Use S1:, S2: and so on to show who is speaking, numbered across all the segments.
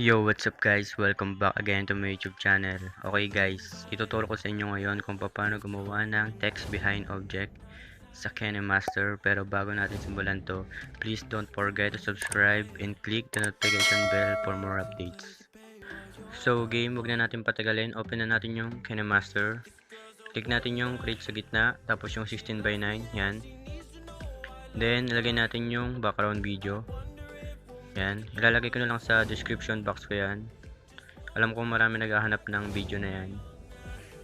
S1: Yo, what's up guys? Welcome back again to my YouTube channel. Okay guys, ituturo ko sa inyo ngayon kung paano gumawa ng text behind object sa KineMaster. Pero bago natin simulan to, please don't forget to subscribe and click the notification bell for more updates. So game, wag na natin patagalin. Open na natin yung KineMaster. Click natin yung create sa gitna, tapos yung 16:9, yan. Then, ilagay natin yung background video. Yan, ilalagay ko na lang sa description box ko yan. Alam ko marami naghahanap ng video na yan.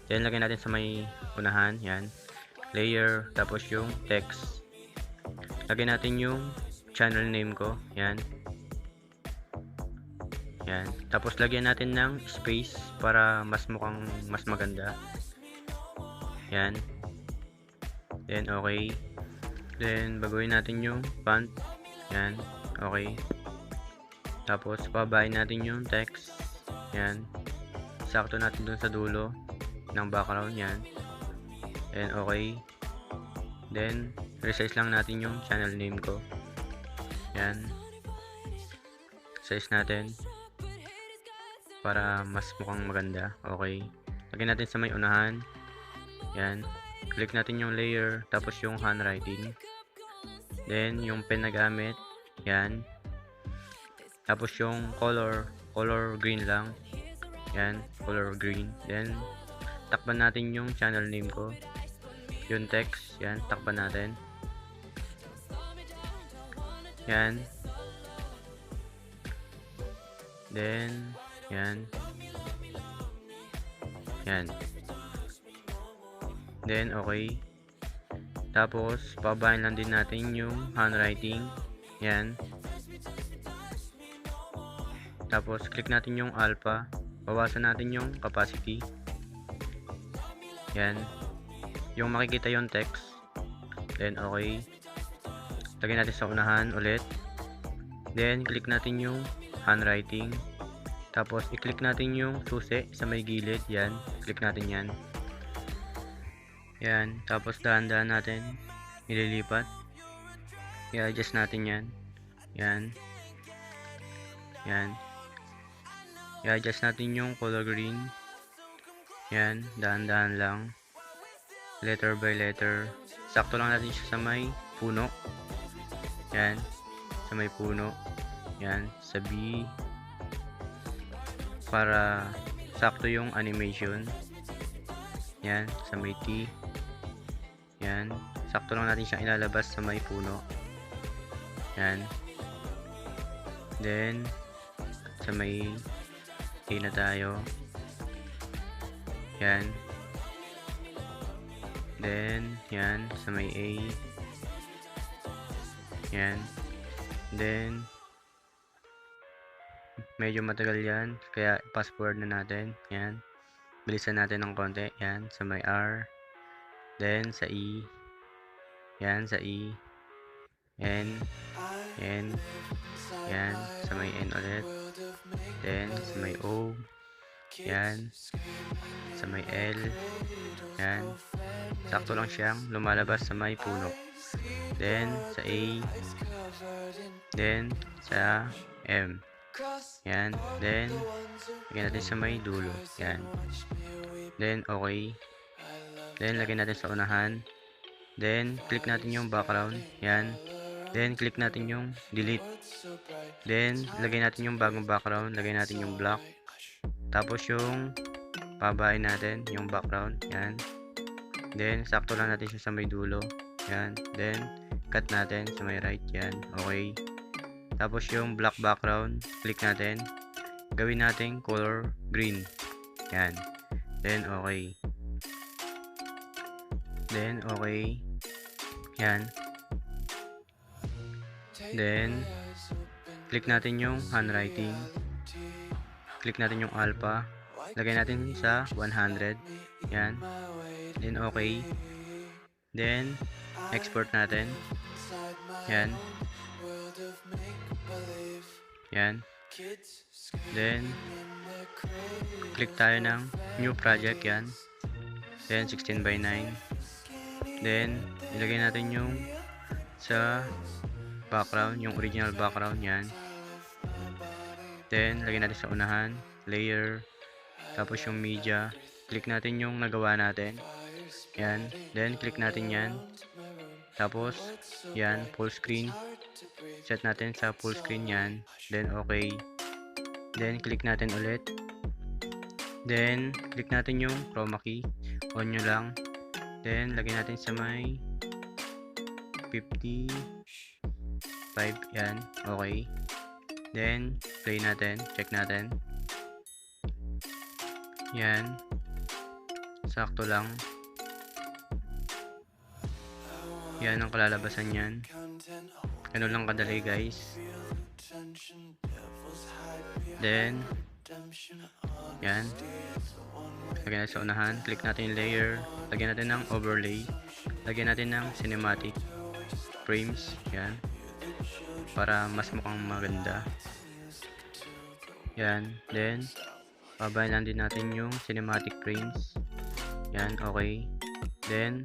S1: Then, lagay natin sa may unahan, yan. Layer, tapos yung text. Lagay natin yung channel name ko, yan. Yan. Tapos, lagyan natin ng space para mas mukhang mas maganda. Yan. Then, okay. Then, baguhin natin yung font. Yan. Okay. Tapos, babayin natin yung text. Yan. Sakto natin dun sa dulo ng background. Yan. Then, okay. Then, resize lang natin yung channel name ko. Yan. Size natin. Para mas mukhang maganda. Okay. Lagyan natin sa may unahan. Yan. Click natin yung layer. Tapos yung handwriting. Then, yung pen na gamit. Yan. Tapos yung color green lang. Yan, color green. Then, takpan natin yung channel name ko. Yung text, yan, takpan natin. Yan. Then, yan. Yan. Then, okay. Tapos, pabahin lang din natin yung handwriting. Yan. Tapos, click natin yung alpha. Bawasan natin yung capacity. Yan. Yung makikita yung text. Then, okay. Lagyan natin sa unahan ulit. Then, click natin yung handwriting. Tapos, i-click natin yung susi sa may gilid. Yan. Click natin yan. Yan. Tapos, dahan-dahan natin ililipat. I-adjust natin yan. Yan. Yan. I-adjust natin yung color green. Yan, dahan-dahan lang. Letter by letter. Sakto lang natin siya sa may puno. Yan, sa may puno. Yan, sa B. Para sakto yung animation. Yan, sa may T. Yan, sakto lang natin siyang ilalabas sa may puno. Yan. Then, sa may A na tayo. Yan. Then, yan. Sa may A. Yan. Then, medyo matagal yan. Kaya, fast forward na natin. Yan. Bilisan natin ng konti. Yan. Sa may R. Then, sa E. Yan. Sa E. N. N. Yan. Sa may N ulit. Then, sa may O. Yan. Sa may L. Yan. Sakto lang siyang lumalabas sa may puno. Then, sa A. Then, sa M. Yan. Then, lagyan natin sa may dulo. Yan. Then, okay. Then, lagyan natin sa unahan. Then, click natin yung background. Yan. Then, click natin yung delete. Then, lagay natin yung bagong background. Lagay natin yung black. Tapos yung pabahin natin yung background. Yan. Then, sakto lang natin siya sa may dulo. Yan. Then, cut natin sa may right. Yan. Okay. Tapos yung black background, click natin. Gawin natin color green. Yan. Then, okay. Then, okay. Yan. Then, click natin yung handwriting. Click natin yung alpha. Lagay natin sa 100. Yan. Then, okay. Then, export natin. Yan. Yan. Then, click tayo ng new project. Yan. Then, 16:9. Then, ilagay natin yung sa background, yung original background. Yan. Then, lagyan natin sa unahan, layer, tapos yung media. Click natin yung nagawa natin. Yan. Then, click natin yan. Tapos, yan, full screen. Set natin sa full screen yan. Then, okay. Then, click natin ulit. Then, click natin yung chroma key. On nyo lang. Then, lagyan natin sa may 55. Yan. Okay. Then, play natin. Check natin. Yan. Sakto lang. Yan ang kalalabasan yan. Ganun lang kadali guys. Then, yan. Lagyan natin sa unahan. Click natin yung layer. Lagyan natin ng overlay. Lagyan natin ng cinematic frames. Yan. Para mas mukhang maganda. Yan. Then, babayan lang din natin yung cinematic frames. Yan. Okay. Then,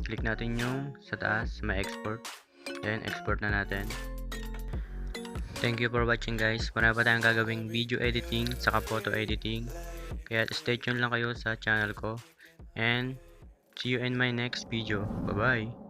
S1: click natin yung sa taas, may export. Then, export na natin. Thank you for watching guys. Marami pa tayong gagawing video editing, saka photo editing. Kaya stay tuned lang kayo sa channel ko. And, see you in my next video. Bye-bye!